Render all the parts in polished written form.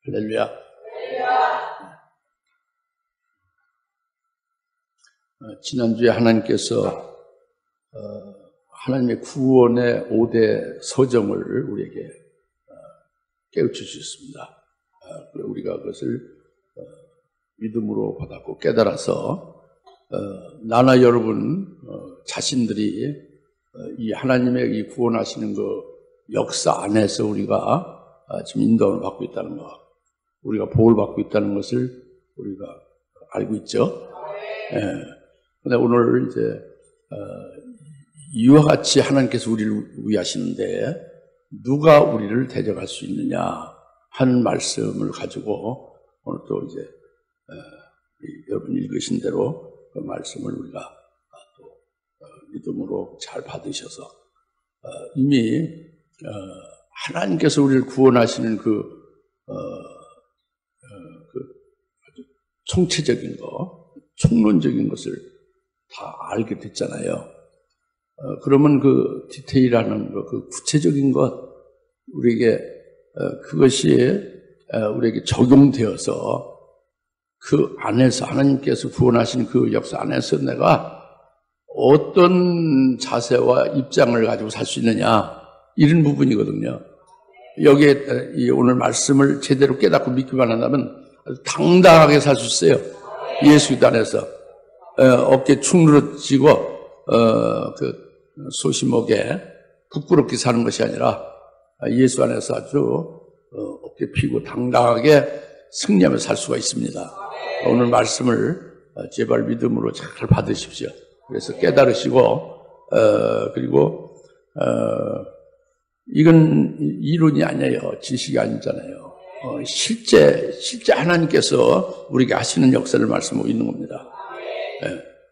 할렐루야. 지난주에 하나님께서 하나님의 구원의 5대 서정을 우리에게 깨우쳐 주셨습니다. 우리가 그것을 믿음으로 받았고 깨달아서 나나 여러분 자신들이 이 하나님의 이 구원하시는 그 역사 안에서 우리가 지금 인도를 받고 있다는 것, 우리가 복을 받고 있다는 것을 우리가 알고 있죠. 근데 오늘 이제 이와 같이 하나님께서 우리를 위하시는데 누가 우리를 대적할 수 있느냐 하는 말씀을 가지고 오늘 또 이제 여러분 읽으신 대로 그 말씀을 우리가 또 믿음으로 잘 받으셔서 이미 하나님께서 우리를 구원하시는 그 아주 총체적인 거, 총론적인 것을 다 알게 됐잖아요. 그러면 그 디테일하는 것, 그 구체적인 것, 우리에게 그것이 우리에게 적용되어서 그 안에서 하나님께서 구원하신 그 역사 안에서 내가 어떤 자세와 입장을 가지고 살 수 있느냐, 이런 부분이거든요. 여기에 오늘 말씀을 제대로 깨닫고 믿기만 한다면 당당하게 살 수 있어요. 예수 그리스도 안에서 어깨 축 늘어지고 그 소시목에 부끄럽게 사는 것이 아니라 예수 안에서 아주 어깨 피고 당당하게 승리하며 살 수가 있습니다. 오늘 말씀을 제발 믿음으로 잘 받으십시오. 그래서 깨달으시고 그리고 이건 이론이 아니에요. 지식이 아니잖아요. 실제 하나님께서 우리에게 하시는 역사를 말씀하고 있는 겁니다.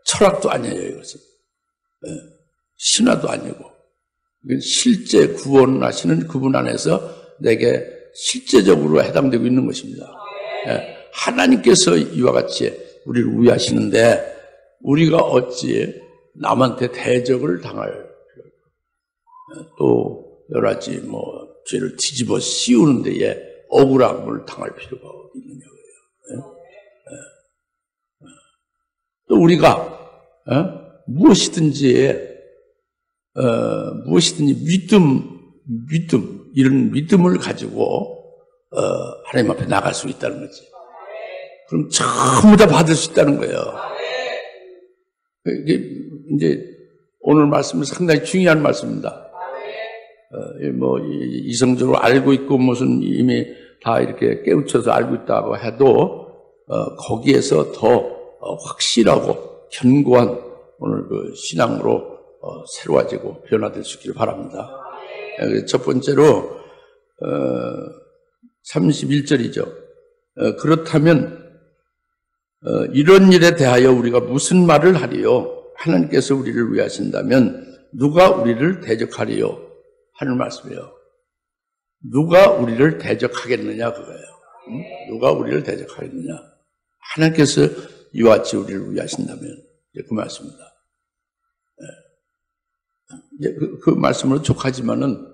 철학도 아니에요, 이것은. 신화도 아니고. 실제 구원하시는 그분 안에서 내게 실제적으로 해당되고 있는 것입니다. 하나님께서 이와 같이 우리를 위하시는데 우리가 어찌 남한테 대적을 당할 또 여러 가지 죄를 뒤집어 씌우는 데에 억울함을 당할 필요가 있느냐고요. 또 우리가 무엇이든지 믿음 이런 믿음을 가지고 하나님 앞에 나갈 수 있다는 거지. 그럼 전부 다 받을 수 있다는 거예요. 이게 이제 오늘 말씀은 상당히 중요한 말씀입니다. 이성적으로 알고 있고 무슨 이미 다 이렇게 깨우쳐서 알고 있다고 해도 거기에서 더 확실하고 견고한 오늘 그 신앙으로 새로워지고 변화될 수 있기를 바랍니다. 첫 번째로 31절이죠. 그렇다면 이런 일에 대하여 우리가 무슨 말을 하리요? 하나님께서 우리를 위하신다면 누가 우리를 대적하리요? 하는 말씀이에요. 누가 우리를 대적하겠느냐 그거예요. 누가 우리를 대적하겠느냐. 하나님께서 이와 같이 우리를 위하신다면 이제 그 말씀입니다. 이제 그 말씀으로 족하지만은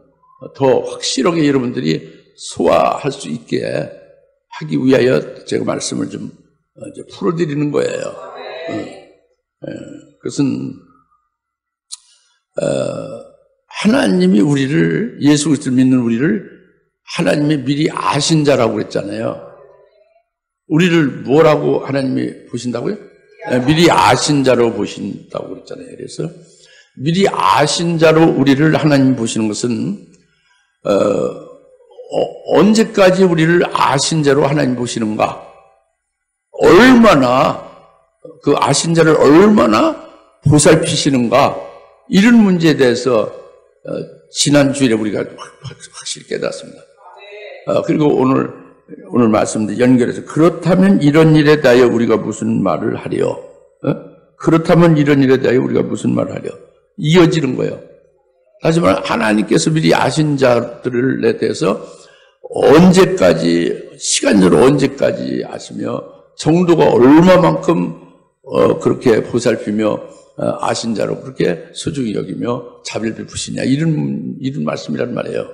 더 확실하게 여러분들이 소화할 수 있게 하기 위하여 제가 말씀을 좀 이제 풀어드리는 거예요. 그것은 하나님이 우리를 예수 그리스도를 믿는 우리를 하나님이 미리 아신 자라고 그랬잖아요. 우리를 뭐라고 하나님이 보신다고요? 미리 아신 자로 보신다고 그랬잖아요. 그래서 미리 아신 자로 우리를 하나님 보시는 것은 언제까지 우리를 아신 자로 하나님 보시는가? 얼마나 그 아신 자를 얼마나 보살피시는가? 이런 문제에 대해서 지난 주일에 우리가 확실히 깨닫습니다. 그리고 오늘 말씀도 연결해서 그렇다면 이런 일에 대하여 우리가 무슨 말을 하리요? 그렇다면 이런 일에 대하여 우리가 무슨 말을 하리요? 이어지는 거예요. 다시 말해 하나님께서 미리 아신 자들에 대해서 언제까지 시간적으로 언제까지 아시며 정도가 얼마만큼 그렇게 보살피며 아신 자로 그렇게 소중히 여기며 자비를 베푸시냐 이런 말씀이란 말이에요.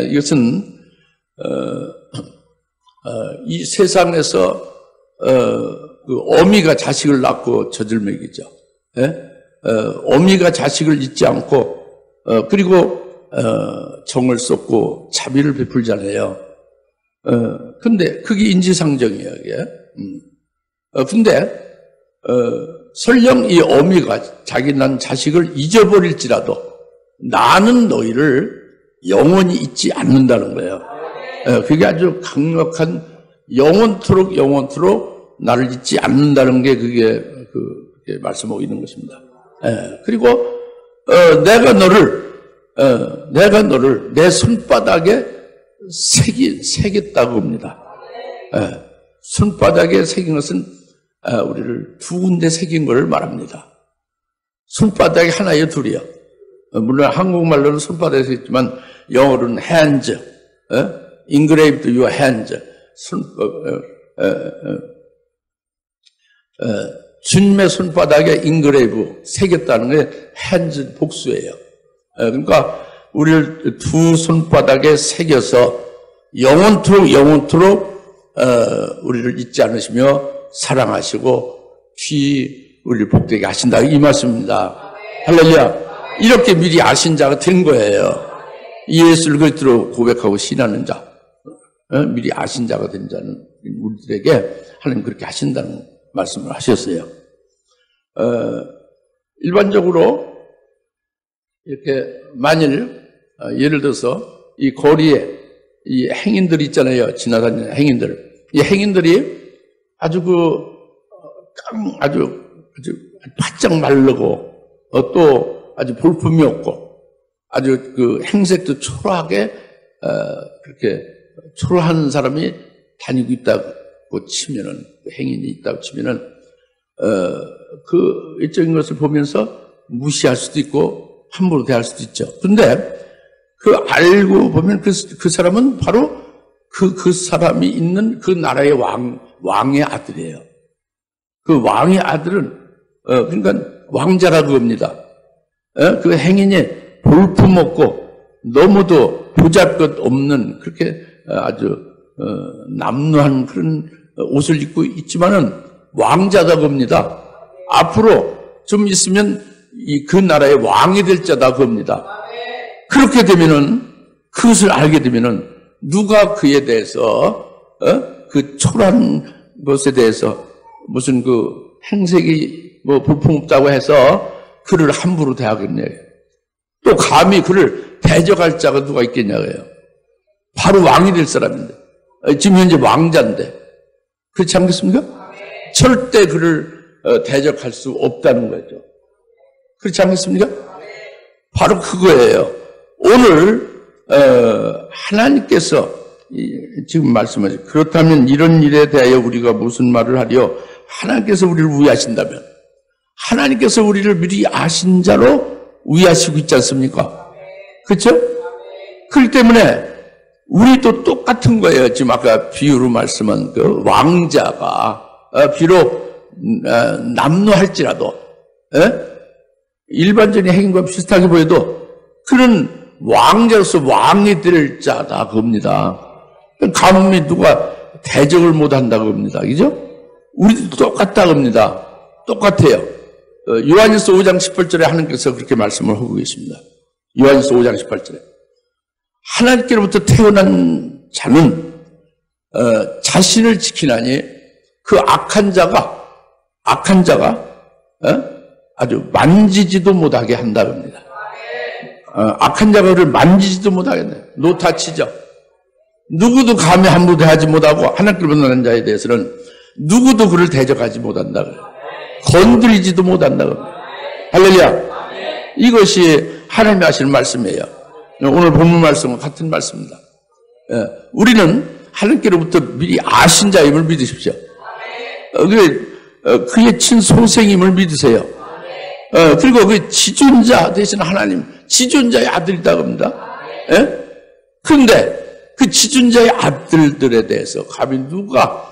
이것은 이 세상에서 그 어미가 자식을 낳고 젖을 먹이죠. 예? 어미가 자식을 잊지 않고 그리고 정을 쏟고 자비를 베풀잖아요. 근데 그게 인지상정이에요. 이게. 근데 설령 이 어미가 자기 난 자식을 잊어버릴지라도 나는 너희를 영원히 잊지 않는다는 거예요. 그게 아주 강력한 영원토록 나를 잊지 않는다는 게 그게 그게 말씀하고 있는 것입니다. 그리고 내가 너를 내 손바닥에 새겼다고 합니다. 손바닥에 새긴 것은 우리를 두 군데 새긴 것을 말합니다. 손바닥이 하나예요, 둘이요? 물론 한국말로는 손바닥에 새겼지만 영어로는 hands, engraved your hands. 주님의 손바닥에 인그레이브 새겼다는 게 hands 복수예요. 그러니까 우리를 두 손바닥에 새겨서 영원토록 우리를 잊지 않으시며 사랑하시고 귀 우리를 복되게 하신다 이 말씀입니다. 할렐루야. 이렇게 미리 아신 자가 된 거예요. 예수를 그리스도로 고백하고 신하는 자, 미리 아신 자가 된 자는 우리들에게 하나님 그렇게 하신다는 말씀을 하셨어요. 일반적으로 이렇게 만일 예를 들어서 이 거리에 이 행인들 있잖아요. 지나다니는 행인들. 이 행인들이 아주 아주 바짝 마르고 또 아주 볼품이 없고 아주 그 행색도 초라하게 그렇게 초라한 사람이 다니고 있다고 치면은 행인이 있다고 치면은 그 일적인 것을 보면서 무시할 수도 있고 함부로 대할 수도 있죠. 그런데 그 알고 보면 그 사람은 바로 그 사람이 있는 그 나라의 왕의 아들이에요. 그 왕의 아들은 그러니까 왕자라고 합니다. 그 행인이 볼품 없고 너무도 보잘것 없는 그렇게 아주 남루한 그런 옷을 입고 있지만은 왕자라고 합니다. 앞으로 좀 있으면 그 나라의 왕이 될 자다 그럽니다. 그렇게 되면은 그것을 알게 되면은 누가 그에 대해서 그 초라한 것에 대해서 무슨 그 행색이 뭐 볼품없다고 해서 그를 함부로 대하겠냐고요. 또 감히 그를 대적할 자가 누가 있겠냐고요. 바로 왕이 될 사람인데 지금 현재 왕자인데 그렇지 않겠습니까? 절대 그를 대적할 수 없다는 거죠. 그렇지 않겠습니까? 바로 그거예요. 오늘 하나님께서 지금 말씀하신 그렇다면 이런 일에 대하여 우리가 무슨 말을 하리요? 하나님께서 우리를 위하신다면 하나님께서 우리를 미리 아신 자로 위하시고 있지 않습니까? 그렇죠? 그렇기 때문에 우리도 똑같은 거예요. 지금 아까 비유로 말씀한 그 왕자가 비록 남루할지라도 일반적인 행위과 비슷하게 보여도 그는 왕자로서 왕이 될 자다 그겁니다. 감히 누가 대적을 못한다고 합니다. 그죠? 우리도 똑같다 그럽니다. 똑같아요. 요한일서 5장 18절에 하나님께서 그렇게 말씀을 하고 계십니다. 요한일서 5장 18절에 하나님께로부터 태어난 자는 자신을 지키나니 그 악한 자가 아주 만지지도 못하게 한다 그럽니다. 악한 자가 그를 만지지도 못하겠네. 노타치죠. 누구도 감히 함부로 대하지 못하고 하나님께로부터 나는 자에 대해서는 누구도 그를 대적하지 못한다. 건드리지도 못한다. 할렐루야. 이것이 하나님이 하시는 말씀이에요. 오늘 본문 말씀과 같은 말씀입니다. 우리는 하나님께로부터 미리 아신 자임을 믿으십시오. 그의 친소생임을 믿으세요. 그리고 그 지존자 대신 하나님, 지존자의 아들이라고 합니다. 그런데 그 지존자의 아들들에 대해서 감히 누가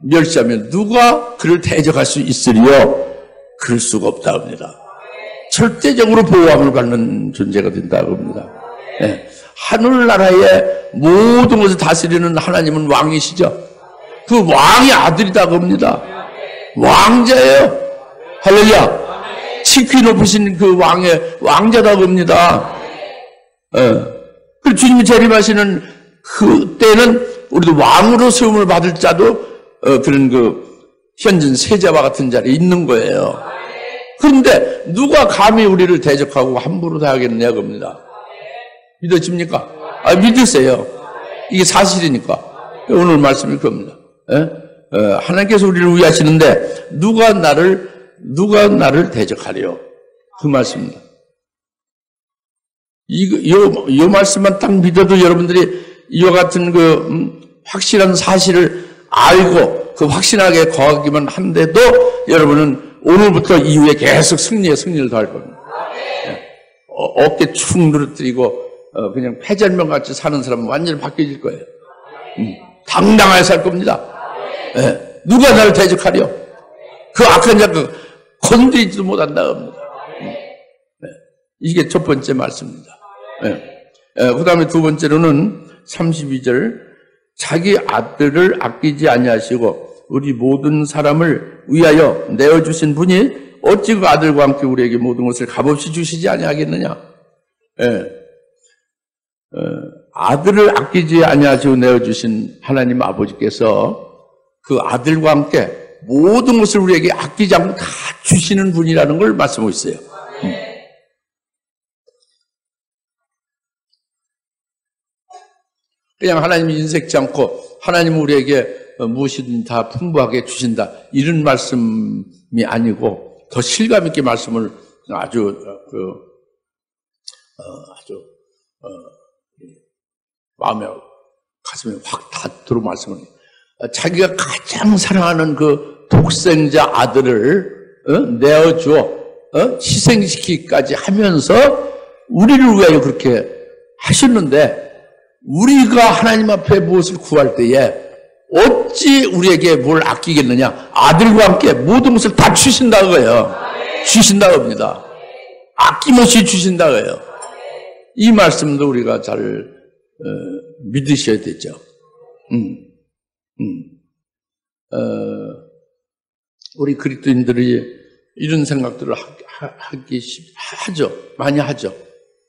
멸시하면 누가 그를 대적할 수 있으리요? 그럴 수가 없다고 합니다. 절대적으로 보호함을 받는 존재가 된다고 합니다. 하늘나라의 모든 것을 다스리는 하나님은 왕이시죠. 그 왕의 아들이다 겁니다. 왕자예요. 할렐루야. 지극히 높으신 그 왕의 왕자다 겁니다. 그 주님이 재림하시는 그 때는 우리도 왕으로 세움을 받을 자도 그런 그 현진 세자와 같은 자리에 있는 거예요. 그런데 누가 감히 우리를 대적하고 함부로 대하겠느냐 겁니다. 믿어집니까? 믿으세요. 이게 사실이니까. 오늘 말씀이 그겁니다. 하나님께서 우리를 위하시는데 누가 나를 대적하려? 그 말씀입니다. 이 말씀만 딱 믿어도 여러분들이 이와 같은 확실한 사실을 알고 그 확신하게 거하기만 한데도 여러분은 오늘부터 이후에 계속 승리를 더할 겁니다. 어깨 축 누르뜨리고 그냥 패절명 같이 사는 사람은 완전히 바뀌어질 거예요. 당당하게 살 겁니다. 누가 나를 대적하려? 그 악한 자가 건드리지도 못한다 겁니다. 이게 첫 번째 말씀입니다. 그 다음에 두 번째로는 32절 자기 아들을 아끼지 아니하시고 우리 모든 사람을 위하여 내어주신 분이 어찌 그 아들과 함께 우리에게 모든 것을 값없이 주시지 아니하겠느냐. 아들을 아끼지 아니하시고 내어주신 하나님 아버지께서 그 아들과 함께 모든 것을 우리에게 아끼지 않고 다 주시는 분이라는 걸 말씀하고 있어요. 그냥 하나님이 인색지 않고 하나님은 우리에게 무엇이든 다 풍부하게 주신다 이런 말씀이 아니고 더 실감 있게 말씀을 아주 마음에 가슴에 확 닿도록 말씀을 해요. 자기가 가장 사랑하는 그 독생자 아들을 내어주어 희생시키기까지 하면서 우리를 위하여 그렇게 하셨는데 우리가 하나님 앞에 무엇을 구할 때에 어찌 우리에게 뭘 아끼겠느냐. 아들과 함께 모든 것을 다 주신다고요. 주신다고 합니다. 아낌없이 주신다고요. 이 말씀도 우리가 잘 믿으셔야 되죠. 우리 그리스도인들이 이런 생각들을 하죠. 많이 하죠.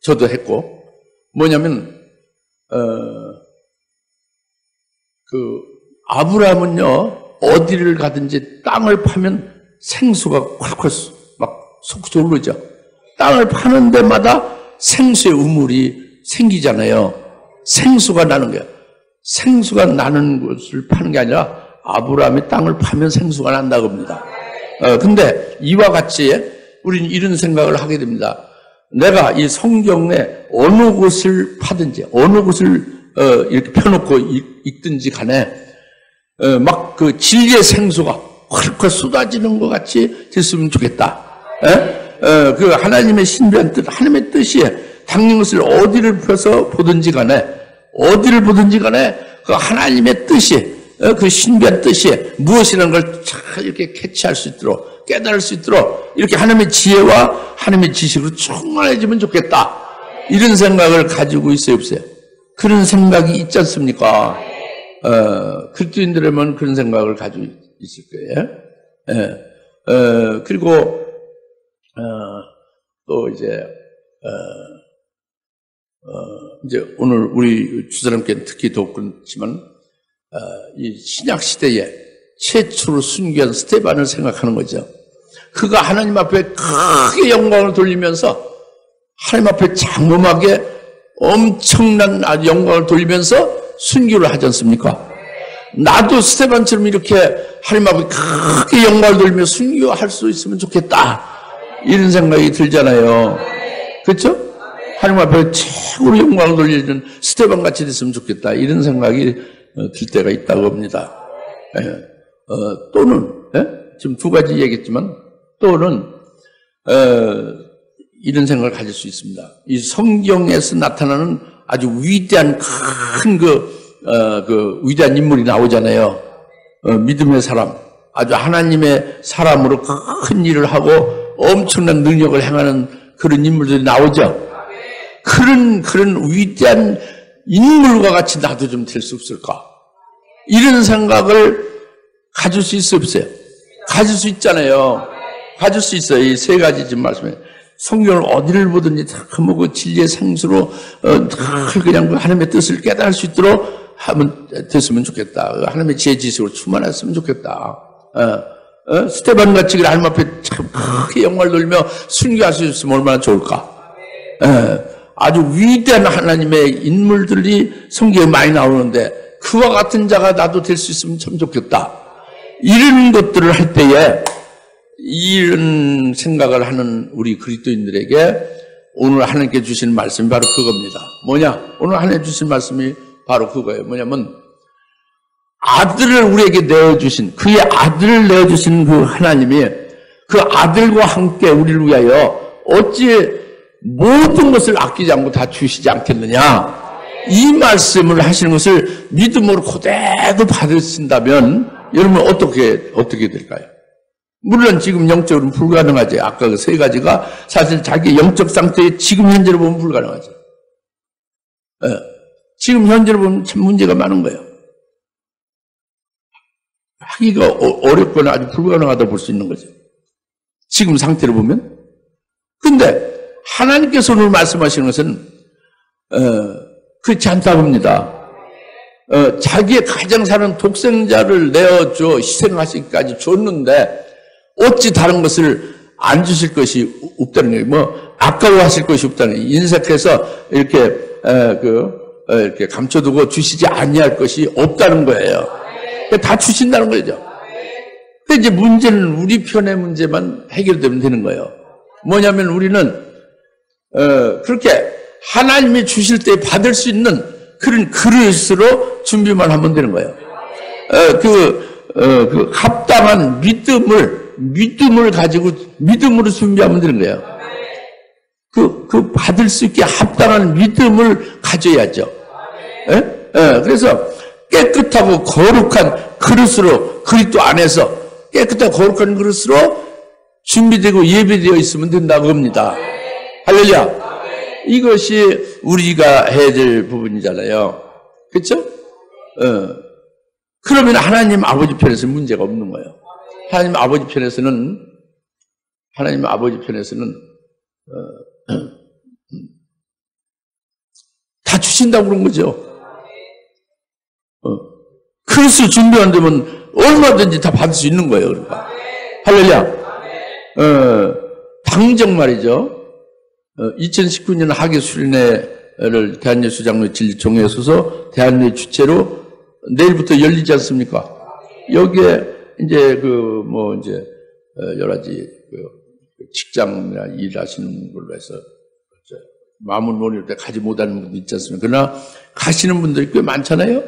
저도 했고. 뭐냐면 아브라함은요, 어디를 가든지 땅을 파면 생수가 콸콸 막 솟구르죠. 땅을 파는 데마다 생수의 우물이 생기잖아요. 생수가 나는 거예요. 생수가 나는 것을 파는 게 아니라 아브라함이 땅을 파면 생수가 난다고 합니다. 근데 이와 같이 우리는 이런 생각을 하게 됩니다. 내가 이 성경에 어느 곳을 파든지 어느 곳을 이렇게 펴놓고 읽든지 간에 막 그 진리의 생수가 헐컥 쏟아지는 것 같이 됐으면 좋겠다. 그 하나님의 신비한 뜻, 하나님의 뜻이 담긴 것을 어디를 펴서 보든지 간에 그 하나님의 뜻이 그 신비한 뜻이 무엇이라는 걸 잘 이렇게 캐치할 수 있도록 깨달을 수 있도록 이렇게 하나님의 지혜와 하나님의 지식으로 충만해지면 좋겠다. 이런 생각을 가지고 있어요, 없어요? 그런 생각이 있지 않습니까? 그리스도인들에만 그런 생각을 가지고 있을 거예요. 그리고 또 이제 오늘 우리 주사람께 특히 더 그렇지만 이 신약 시대에 최초로 순교한 스데반을 생각하는 거죠. 그가 하나님 앞에 크게 영광을 돌리면서 하나님 앞에 장엄하게 엄청난 영광을 돌리면서 순교를 하지 않습니까? 나도 스데반처럼 이렇게 하나님 앞에 크게 영광을 돌리며 순교할 수 있으면 좋겠다. 이런 생각이 들잖아요. 그렇죠? 하나님 앞에 최고로 영광을 돌리는 스데반 같이 됐으면 좋겠다. 이런 생각이 들 때가 있다고 합니다. 또는 지금 두 가지 얘기했지만 또는 이런 생각을 가질 수 있습니다. 이 성경에서 나타나는 아주 위대한 큰 위대한 인물이 나오잖아요. 믿음의 사람, 아주 하나님의 사람으로 큰 일을 하고 엄청난 능력을 행하는 그런 인물들이 나오죠. 그런 위대한 인물과 같이 나도 좀 될 수 없을까? 이런 생각을 가질 수 있어 없어요? 가질 수 있잖아요. 가질 수 있어요. 이 세 가지 좀 말씀해. 성경을 어디를 보든지 다 그 진리의 상수로 그냥 하나님의 뜻을 깨달을 수 있도록 하면 됐으면 좋겠다. 하나님의 지혜 지식으로 충만했으면 좋겠다. 스테반 같이 하나님 앞에 참 크게 영광을 돌리며 순교할 수 있으면 얼마나 좋을까? 아주 위대한 하나님의 인물들이 성경에 많이 나오는데 그와 같은 자가 나도 될 수 있으면 참 좋겠다. 이런 것들을 할 때에 이런 생각을 하는 우리 그리스도인들에게 오늘 하나님께 주신 말씀이 바로 그겁니다. 뭐냐? 오늘 하나님 주신 말씀이 바로 그거예요. 뭐냐면 아들을 우리에게 내어주신, 그의 아들을 내어주신 그 하나님이 그 아들과 함께 우리를 위하여 어찌 모든 것을 아끼지 않고 다 주시지 않겠느냐. 이 말씀을 하시는 것을 믿음으로 그대로 받으신다면 여러분 어떻게 될까요? 물론 지금 영적으로는 불가능하지. 아까 그 세 가지가 사실 자기 영적 상태에 지금 현재로 보면 불가능하죠. 지금 현재로 보면 참 문제가 많은 거예요. 하기가 어렵거나 아주 불가능하다 볼 수 있는 거죠. 지금 상태로 보면. 근데 하나님께서 오늘 말씀하시는 것은 그렇지 않다고 봅니다. 자기의 가장 사는 독생자를 내어줘 희생하시기까지 줬는데 어찌 다른 것을 안 주실 것이 없다는 거예요. 뭐 아까워하실 것이 없다는 거예요. 인색해서 이렇게 감춰두고 주시지 아니할 것이 없다는 거예요. 다 주신다는 거죠. 근데 이제 문제는 우리 편의 문제만 해결되면 되는 거예요. 뭐냐면 우리는 그렇게 하나님이 주실 때 받을 수 있는 그런 그릇으로 준비만 하면 되는 거예요. 그 합당한 믿음을 가지고 믿음으로 준비하면 되는 거예요. 그 받을 수 있게 합당한 믿음을 가져야죠. 그래서 깨끗하고 거룩한 그릇으로 그리스도 안에서 깨끗하고 거룩한 그릇으로 준비되고 예배되어 있으면 된다고 합니다. 할렐루야. 이것이 우리가 해야 될 부분이잖아요. 그렇죠? 그러면 하나님 아버지 편에서는 문제가 없는 거예요. 하나님 아버지 편에서는 다 주신다고 그런 거죠. 그릇을 준비 안 되면 얼마든지 다 받을 수 있는 거예요. 그러니까. 할렐루야. 당장 말이죠. 2019년 하계 수련회를 대한예수장로 진리총회에 서서 대한예수 주체로 내일부터 열리지 않습니까? 여기에 이제 여러 가지 직장이나 일하시는 걸로 해서 마음을 논의할 때 가지 못하는 분도 있지 않습니까? 그러나 가시는 분들이 꽤 많잖아요.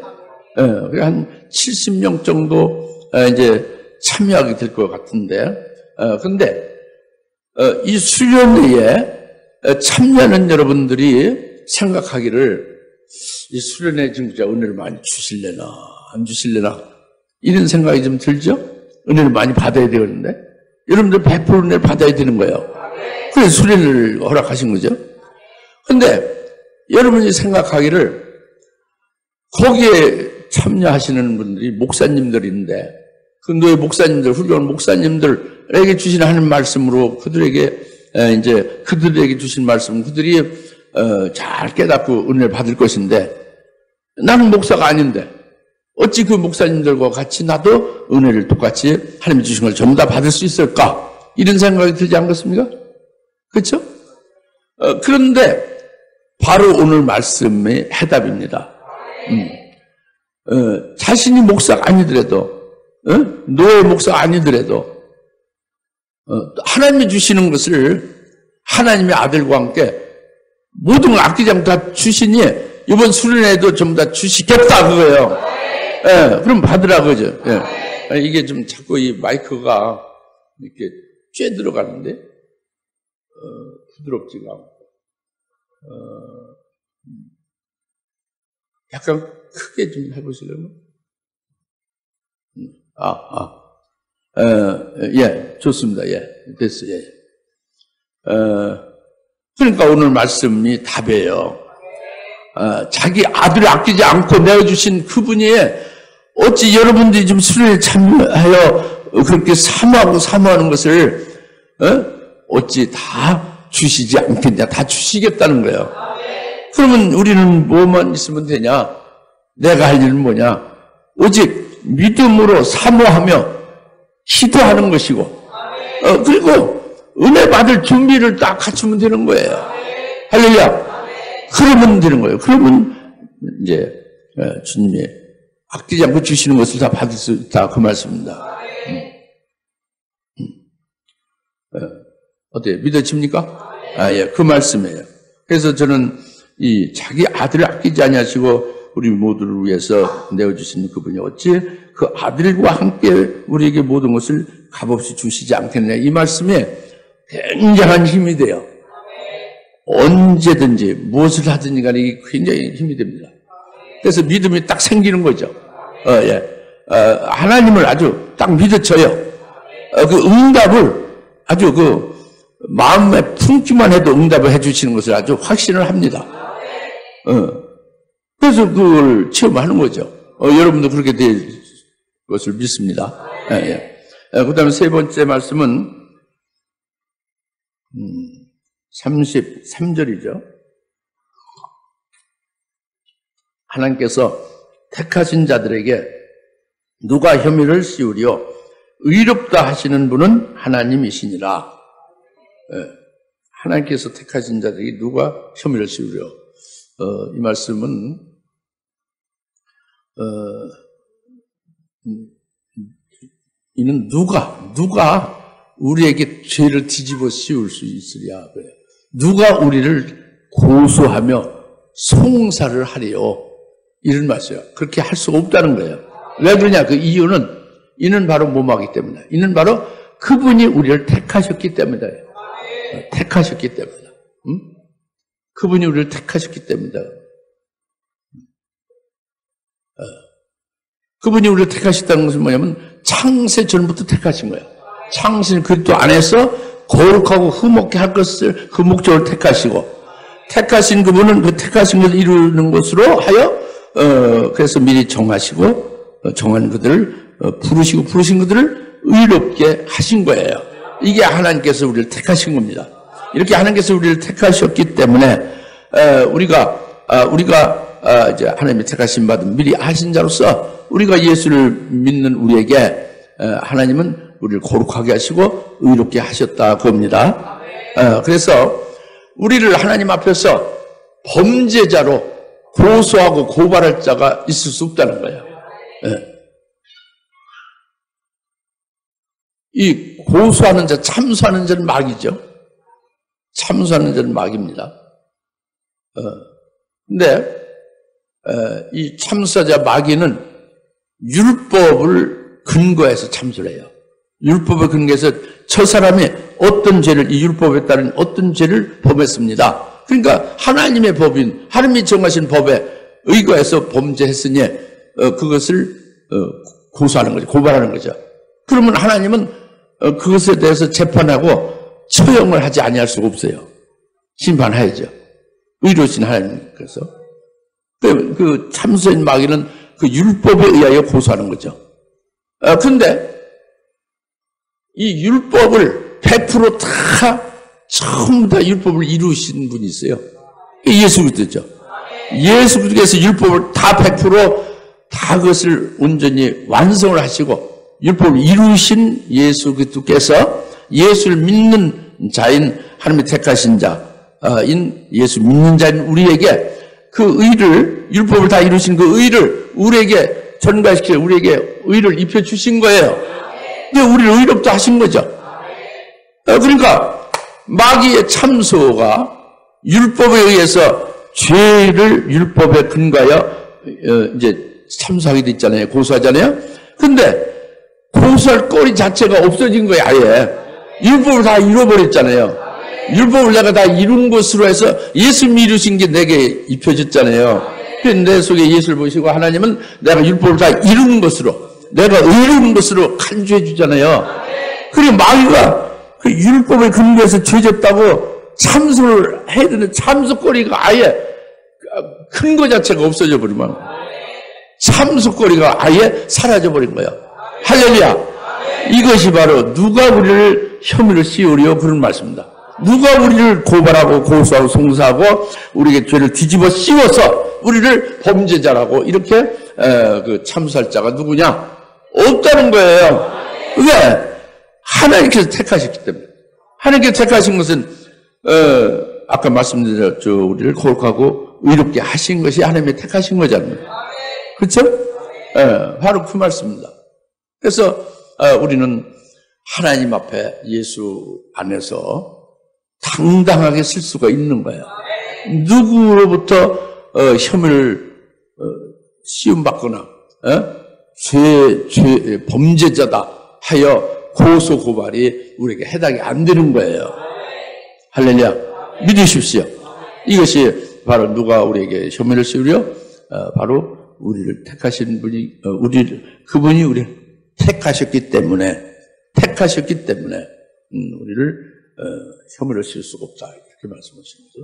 한 70명 정도 이제 참여하게 될 것 같은데, 근데 이 수련회에 참여하는 여러분들이 생각하기를 이 수련회 진짜 은혜를 많이 주실래나 안 주실래나 이런 생각이 좀 들죠? 은혜를 많이 받아야 되는데 여러분들 100% 은혜를 받아야 되는 거예요. 그래서 수련회를 허락하신 거죠. 근데 여러분이 생각하기를 거기에 참여하시는 분들이 목사님들인데 그 너의 목사님들, 훌륭한 목사님들에게 주신 하는 말씀으로 그들에게 주신 말씀, 그들이 잘 깨닫고 은혜를 받을 것인데 나는 목사가 아닌데 어찌 그 목사님들과 같이 나도 은혜를 똑같이 하나님이 주신 걸 전부 다 받을 수 있을까? 이런 생각이 들지 않겠습니까? 그렇죠? 그런데 바로 오늘 말씀의 해답입니다. 자신이 목사가 아니더라도 노예 목사가 아니더라도 하나님이 주시는 것을 하나님의 아들과 함께 모든 걸 아끼지 않고 다 주시니 이번 수련회에도 전부 다 주시겠다 그거예요. 그럼 받으라 그죠. 이게 좀 자꾸 이 마이크가 이렇게 쬐 들어가는데 부드럽지가 않고 약간 크게 좀 해보시려면 예, 좋습니다. 예, 됐어요. 예. 그러니까 오늘 말씀이 답이에요. 자기 아들을 아끼지 않고 내어주신 그분이 어찌 여러분들이 좀 수련에 참여하여 그렇게 사모하는 것을 어찌 다 주시지 않겠냐. 다 주시겠다는 거예요. 그러면 우리는 뭐만 있으면 되냐? 내가 할 일은 뭐냐? 오직 믿음으로 사모하며 기도하는 것이고 그리고 은혜 받을 준비를 딱 갖추면 되는 거예요. 할렐루야. 그러면 되는 거예요. 그러면 이제 주님이 아끼지 않고 주시는 것을 다 받을 수 있다. 그 말씀입니다. 어때요? 믿어집니까? 예, 그 말씀이에요. 그래서 저는 이 자기 아들을 아끼지 아니하시고 우리 모두를 위해서 내어주신 그분이 어찌 그 아들과 함께 우리에게 모든 것을 값없이 주시지 않겠느냐. 이 말씀에 굉장한 힘이 돼요. 언제든지 무엇을 하든지 간에 이게 굉장히 힘이 됩니다. 그래서 믿음이 딱 생기는 거죠. 하나님을 아주 딱 믿어져요. 그 응답을 아주 그 마음에 품기만 해도 응답을 해주시는 것을 아주 확신을 합니다. 그래서 그걸 체험하는 거죠. 여러분도 그렇게 될 것을 믿습니다. 그 다음에 세 번째 말씀은 33절이죠. 하나님께서 택하신 자들에게 누가 혐의를 씌우려 의롭다 하시는 분은 하나님이시니라. 하나님께서 택하신 자들에게 누가 혐의를 씌우려. 이 말씀은 이는 누가 우리에게 죄를 뒤집어 씌울 수 있으랴. 그래요. 누가 우리를 고소하며 송사를 하리요. 이런 말이에요. 그렇게 할 수가 없다는 거예요. 왜 그러냐? 그 이는 바로 뭐뭐하기 때문에. 이는 바로 그분이 우리를 택하셨기 때문이다. 택하셨기 때문이다. 그분이 우리를 택하셨기 때문이다. 그분이 우리를 택하셨다는 것은 뭐냐면 창세 전부터 택하신 거예요. 창세 그리스도 안에서 거룩하고 흠없게 할 것을 그 목적을 택하시고 택하신 그분은 그 택하신 것을 이루는 것으로 하여 그래서 미리 정하시고 정한 그들을 부르신 그들을 의롭게 하신 거예요. 이게 하나님께서 우리를 택하신 겁니다. 이렇게 하나님께서 우리를 택하셨기 때문에 우리가 이제 하나님의 택하신 받은 미리 하신 자로서 우리가 예수를 믿는 우리에게 하나님은 우리를 거룩하게 하시고 의롭게 하셨다 그겁니다. 그래서 우리를 하나님 앞에서 범죄자로 고소하고 고발할 자가 있을 수 없다는 거예요. 이 고소하는 자, 참소하는 자는 마귀죠. 참소하는 자는 마귀입니다. 근데 이 참소자 마귀는 율법을 근거해서 참소를 해요. 율법을 근거해서 저 사람이 어떤 죄를 이 율법에 따른 어떤 죄를 범했습니다. 그러니까 하나님의 법인 하나님이 정하신 법에 의거해서 범죄했으니 그것을 고소하는 거죠. 고발하는 거죠. 그러면 하나님은 그것에 대해서 재판하고 처형을 하지 아니할 수가 없어요. 심판해야죠. 의로우신 하나님께서. 그 참소인 마귀는 그 율법에 의하여 고소하는 거죠. 그런데 이 율법을 100% 다 전부 다 율법을 이루신 분이 있어요. 예수 그리스도죠. 예수 그리스도께서 율법을 다 100% 그것을 온전히 완성을 하시고 율법을 이루신 예수 그리스도께서 예수를 믿는 자인 하나님의 택하신 자인 예수 믿는 자인 우리에게 그 의를 율법을 다 이루신 그 의를 우리에게 전가시켜 우리에게 의를 입혀 주신 거예요. 근데 우리를 의롭다 하신 거죠. 그러니까 마귀의 참소가 율법에 의해서 죄를 율법에 근거하여 이제 참소하게 돼 있잖아요. 고소하잖아요. 근데 고소할 거리 자체가 없어진 거예요. 아예 율법을 다 잃어버렸잖아요. 율법을 내가 다 이룬 것으로 해서 예수 미루신 게 내게 입혀졌잖아요. 내 속에 예수를 보시고 하나님은 내가 율법을 다 이룬 것으로 내가 의로운 것으로 간주해 주잖아요. 그리고 마귀가 그 율법에 근거해서 죄졌다고 참소를 해야 되는 참소거리가 아예 큰 거 자체가 없어져 버리면 참소거리가 아예 사라져 버린 거예요. 할렐루야. 이것이 바로 누가 우리를 혐의를 씌우려 그런 말씀입니다. 누가 우리를 고발하고 고소하고 송사하고 우리에게 죄를 뒤집어 씌워서 우리를 범죄자라고 이렇게 그 참수할 자가 누구냐? 없다는 거예요. 왜? 하나님께서 택하셨기 때문에. 하나님께서 택하신 것은 아까 말씀드렸죠. 우리를 거룩하고 의롭게 하신 것이 하나님의 택하신 거잖아요. 그렇죠? 바로 그 말씀입니다. 그래서 우리는 하나님 앞에 예수 안에서 당당하게 쓸 수가 있는 거예요. 누구로부터 혐의를 씌움받거나 범죄자다 하여 고소 고발이 우리에게 해당이 안 되는 거예요. 할렐루야. 믿으십시오. 이것이 바로 누가 우리에게 혐의를 씌우려? 바로 우리를 택하신 분이 그분이 우리를 택하셨기 때문에 우리를 혐의를 씌울 수가 없다 이렇게 말씀하시는 거죠.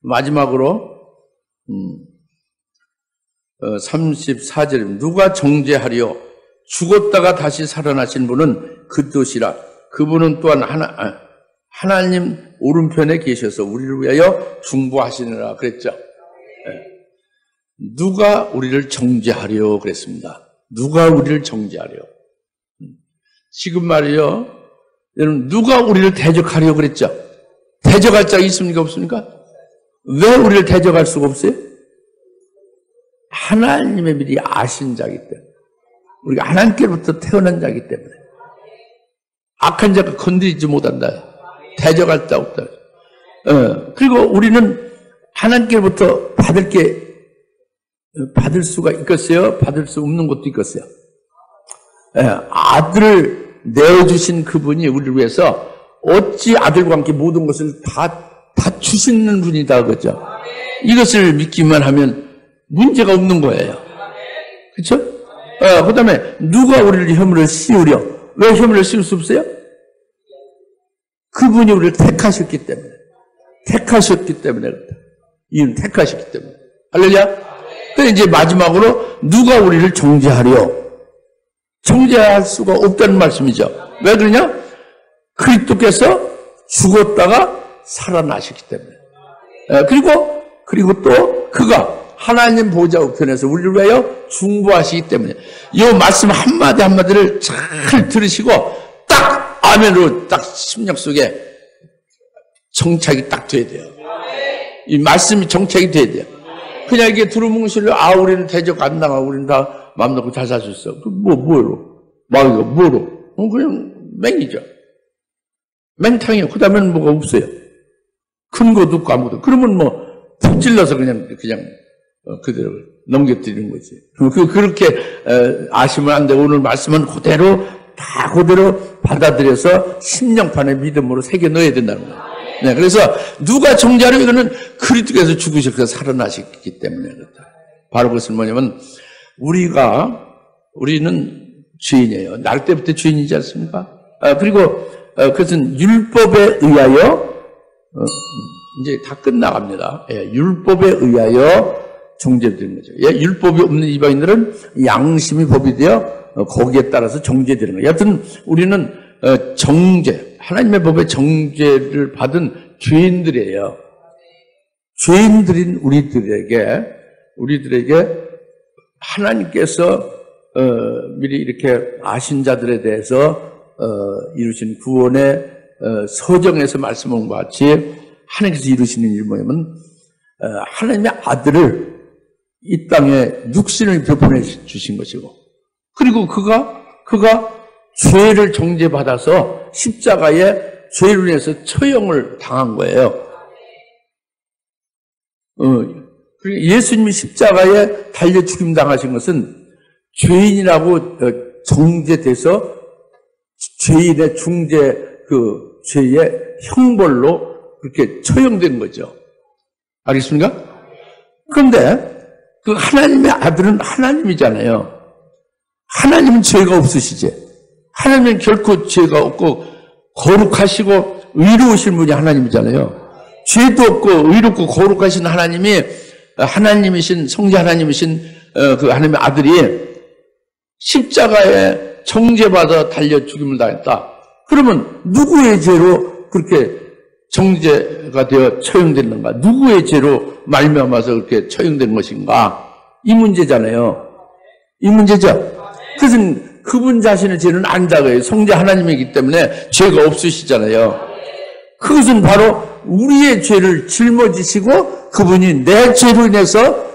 마지막으로 34절에 누가 정죄하리요? 죽었다가 다시 살아나신 분은 그 뜻이라. 그분은 또한 하나님 오른편에 계셔서 우리를 위하여 중보하시느라 그랬죠. 누가 우리를 정죄하려 그랬습니다. 누가 우리를 정죄하려. 지금 말이요. 여러분 누가 우리를 대적하려 그랬죠. 대적할 자가 있습니까 없습니까? 왜 우리를 대적할 수가 없어요? 하나님의 미리 아신 자이기 때문에. 우리가 하나님께로부터 태어난 자이기 때문에. 악한 자가 건드리지 못한다. 대적할 자 없다. 그리고 우리는 하나님께로부터 받을 수가 있겠어요? 받을 수 없는 것도 있겠어요? 아들을 내어주신 그분이 우리를 위해서 어찌 아들과 함께 모든 것을 다 주시는 분이다. 그죠? 이것을 믿기만 하면 문제가 없는 거예요. 그렇죠? 그 다음에 누가 우리를 혐의를 씌우려? 왜 혐의를 씌울 수 없어요? 그분이 우리를 택하셨기 때문에. 그렇다. 이는 택하셨기 때문에. 할렐루야? 근데 이제 마지막으로 누가 우리를 정죄하려? 정죄할 수가 없다는 말씀이죠. 왜 그러냐? 그리스도께서 죽었다가 살아나셨기 때문에. 그리고 또 그가 하나님 보좌 우편에서 우리를 위하여 중보하시기 때문에. 이 말씀 한마디 한마디를 잘 들으시고 딱 아멘으로 딱 심령 속에 정착이 딱 돼야 돼요. 이 말씀이 정착이 돼야 돼요. 그냥 이게 두루뭉실로 우리는 대적 안 당하고 우리는 다 마음 놓고 잘 살 수 있어. 뭐로? 마음이가 뭐로? 그냥 맹이죠. 맹탕이요. 그 다음에는 뭐가 없어요. 큰 것도 없고 아무것도. 그러면 푹 찔러서 그냥 그대로 넘겨드리는 거지. 그렇게 아시면 안 되고 오늘 말씀은 그대로 받아들여서 심령판에 믿음으로 새겨 넣어야 된다는 거예요. 네, 그래서 누가 정죄하려? 이거는 그리스도께서 죽으셔서 살아나셨기 때문에 그렇다. 바로 그것은 뭐냐면 우리는 죄인이에요. 날 때부터 죄인이지 않습니까? 그리고 그것은 율법에 의하여 이제 다 끝나갑니다. 율법에 의하여 정죄되는 거죠. 율법이 없는 이방인들은 양심이 법이 되어 거기에 따라서 정죄되는 거예요. 여하튼 우리는 하나님의 법의 정죄를 받은 죄인들이에요. 죄인들인 우리들에게 하나님께서 미리 이렇게 아신 자들에 대해서 이루신 구원의 서정에서 말씀한 것 같이 하나님께서 이루시는 일이 뭐냐면 하나님의 아들을 이 땅에 육신을 입혀 보내주신 것이고, 그리고 그가 죄를 정죄받아서 십자가에 죄를 인해서 처형을 당한 거예요. 그리고 예수님이 십자가에 달려 죽임 당하신 것은 죄인이라고 정죄돼서 죄인의 죄의 형벌로 그렇게 처형된 거죠. 알겠습니까? 그런데 그 하나님의 아들은 하나님이잖아요. 하나님은 죄가 없으시지. 하나님은 결코 죄가 없고 거룩하시고 의로우신 분이 하나님이잖아요. 죄도 없고 의롭고 거룩하신 하나님이 하나님이신 성자 하나님이신 그 하나님의 아들이 십자가에 정죄받아 달려 죽임을 당했다. 그러면 누구의 죄로 그렇게 정죄가 되어 처형됐는가? 누구의 죄로 말미암아서 그렇게 처형된 것인가? 이 문제잖아요. 이 문제죠. 그것은 그분 자신의 죄는 아니다고요. 성자 하나님이기 때문에 죄가 없으시잖아요. 그것은 바로 우리의 죄를 짊어지시고 그분이 내 죄로 인해서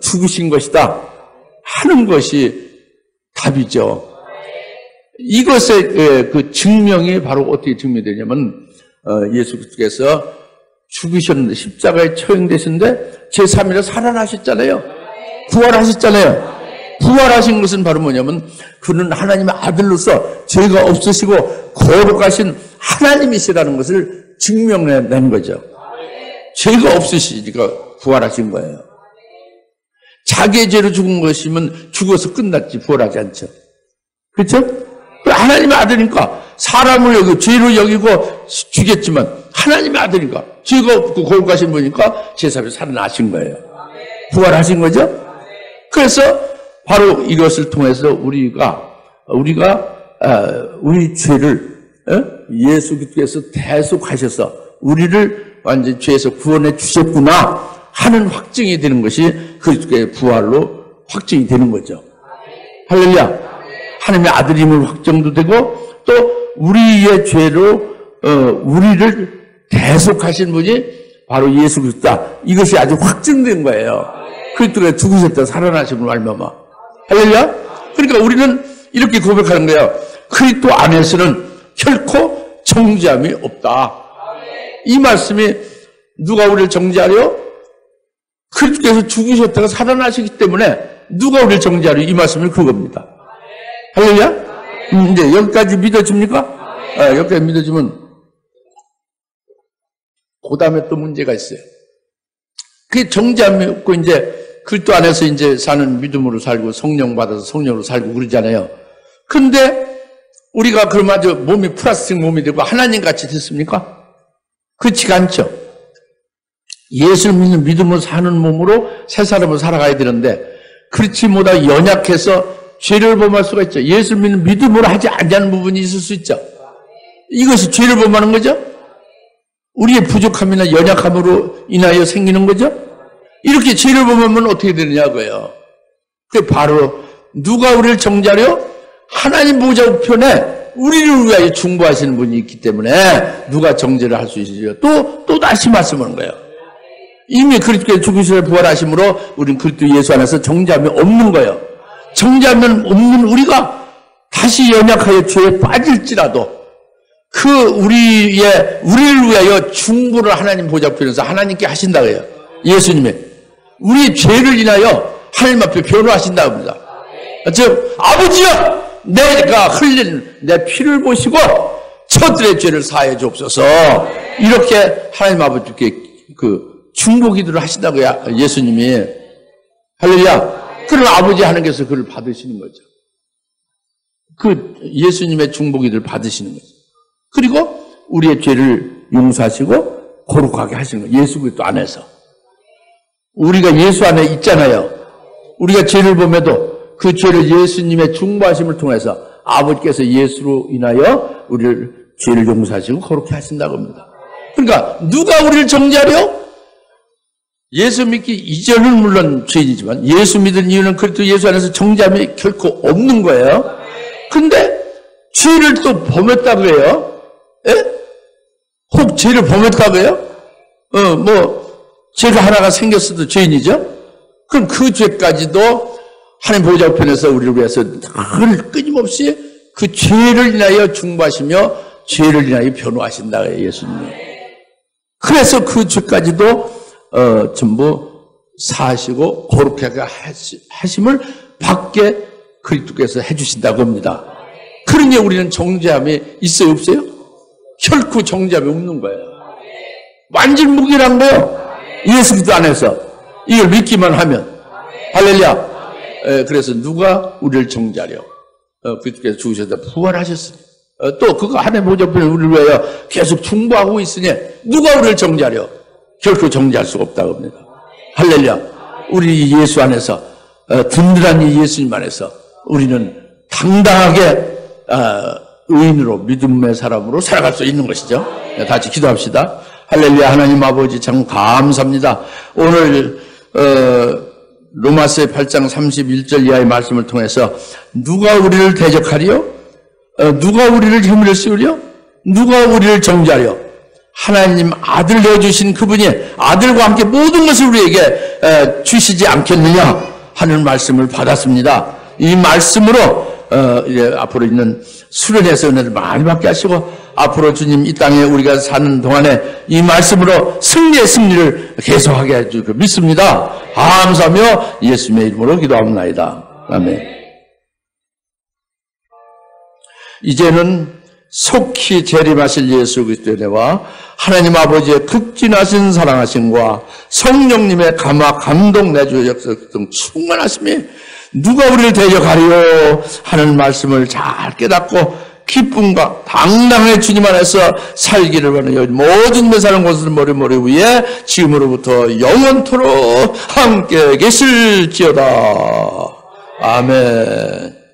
죽으신 것이다 하는 것이 답이죠. 이것의 그 증명이 바로 어떻게 증명되냐면 예수께서 죽으셨는데 십자가에 처형되셨는데 제3일에 살아나셨잖아요. 부활하셨잖아요. 부활하신 것은 바로 뭐냐면 그는 하나님의 아들로서 죄가 없으시고 거룩하신 하나님이시라는 것을 증명해낸 거죠. 죄가 없으시니까 부활하신 거예요. 자기의 죄로 죽은 것이면 죽어서 끝났지 부활하지 않죠. 그렇죠? 하나님의 아들이니까 사람을 여기고 죄로 여기고 죽였지만 하나님의 아들이니까 죄가 없고 거룩하신 분이니까 제3일 살아나신 거예요. 부활하신 거죠? 그래서 바로 이것을 통해서 우리가 우리 죄를 예수 그리스도께서 대속하셔서 우리를 완전히 죄에서 구원해 주셨구나 하는 확증이 되는 것이 그리스도의 부활로 확증이 되는 거죠. 할렐루야. 하나님의 아들임을 확정도 되고 또 우리의 죄로 우리를 대속하신 분이 바로 예수 그리스도다. 이것이 아주 확증된 거예요. 그리스도가 죽으셨다 살아나신 분 말미암아. 할렐루야. 그러니까 우리는 이렇게 고백하는 거예요. 그리스도 안에서는 결코 정죄함이 없다. 이 말씀이 누가 우리를 정죄하려? 그리스도께서 죽으셨다가 살아나시기 때문에 누가 우리를 정죄하려? 이 말씀은 그겁니다. 할렐루야? 이제 여기까지 믿어집니까? 여기까지 믿어지면 그 다음에 또 문제가 있어요. 그게 정죄함이 없고 이제 그리스도 안에서 이제 사는 믿음으로 살고 성령 받아서 성령으로 살고 그러잖아요. 근데 우리가 그럼 아주 몸이 플라스틱 몸이 되고 하나님 같이 됐습니까? 그렇지가 않죠. 예수를 믿는 믿음으로 사는 몸으로 새 사람으로 살아가야 되는데 그렇지 못하 연약해서 죄를 범할 수가 있죠. 예수를 믿는 믿음으로 하지 않는 부분이 있을 수 있죠. 이것이 죄를 범하는 거죠. 우리의 부족함이나 연약함으로 인하여 생기는 거죠. 이렇게 죄를 범하면 어떻게 되느냐고요. 그 바로 누가 우리를 정죄하려? 하나님 보좌 우편에 우리를 위하여 중보하시는 분이 있기 때문에 누가 정죄를 할 수 있으죠. 또 다시 말씀하는 거예요. 이미 그리스도께서 죽으시고 부활하심으로 우리는 그리스도 예수 안에서 정죄함이 없는 거예요. 정죄하면 없는 우리가 다시 연약하여 죄에 빠질지라도 우리를 위하여 중보를 하나님 보좌 우편에서 하나님께 하신다고 해요. 예수님이 우리의 죄를 인하여 하나님 앞에 변호하신다고 합니다. 즉 아버지여 내가 흘린 내 피를 보시고 저들의 죄를 사하여 주옵소서 이렇게 하나님 아버지께 중보 기도를 하신다고요. 예수님이. 할렐루야. 그런 아버지 하나님께서 그를 받으시는 거죠. 예수님의 중보 기도를 받으시는 거죠. 그리고 우리의 죄를 용서하시고 거룩하게 하시는 거예요. 예수 그리스도 안에서. 우리가 예수 안에 있잖아요. 우리가 죄를 범해도 그 죄를 예수님의 중보하심을 통해서 아버지께서 예수로 인하여 우리를 죄를 용서하시고 거룩히 하신다고 합니다. 그러니까 누가 우리를 정죄하려? 예수 믿기 이전은 물론 죄인이지만 예수 믿은 이유는 그리스도 예수 안에서 정죄함이 결코 없는 거예요. 근데 죄를 또 범했다고 해요. 예? 혹 죄를 범했다고 해요? 죄가 하나가 생겼어도 죄인이죠? 그럼 그 죄까지도 하나님 보좌 우편에서 우리를 위해서 늘 끊임없이 그 죄를 인하여 중보하시며 죄를 인하여 변호하신다 예수님이. 그래서 그 죄까지도 전부 사하시고 거룩하게 하심을 받게 그리스도께서 해주신다고 합니다. 그러니 우리는 정죄함이 있어요 없어요? 결코 정죄함이 없는 거예요. 완전 무결한 거예요. 예수 그리스도 안에서 이걸 믿기만 하면. 할렐루야. 그래서 누가 우리를 정죄하려? 그렇게 죽으셔서 부활하셨으니. 또 그거 하나님 보좌편에 우리를 위하여 계속 충고하고 있으니 누가 우리를 정죄하려? 결코 정죄할 수가 없다고 합니다. 할렐루야. 우리 예수 안에서 든든한 이 예수님 안에서 우리는 당당하게 의인으로 믿음의 사람으로 살아갈 수 있는 것이죠. 같이 기도합시다. 할렐루야. 하나님 아버지 참 감사합니다. 오늘 로마서 8장 31절 이하의 말씀을 통해서 누가 우리를 대적하리요? 누가 우리를 혐의를 씌우려? 누가 우리를 정죄하려? 하나님 아들 내어주신 그분이 아들과 함께 모든 것을 우리에게 주시지 않겠느냐 하는 말씀을 받았습니다. 이 말씀으로 이제 앞으로 있는 수련에서 은혜를 많이 받게 하시고 앞으로 주님 이 땅에 우리가 사는 동안에 이 말씀으로 승리의 승리를 계속하게 해줄 줄 믿습니다. 감사하며 예수님의 이름으로 기도합니다. 아멘. 이제는 속히 재림하실 예수 그리스도의 은혜와 하나님 아버지의 극진하신 사랑하심과 성령님의 감동 내주 역사 등 충만하심이 누가 우리를 대적하리요 하는 말씀을 잘 깨닫고 기쁨과 당당하게 주님 안에서 살기를 원하여 모든 데 사는 곳을 머리 위에 지금으로부터 영원토록 함께 계실지어다. 아멘.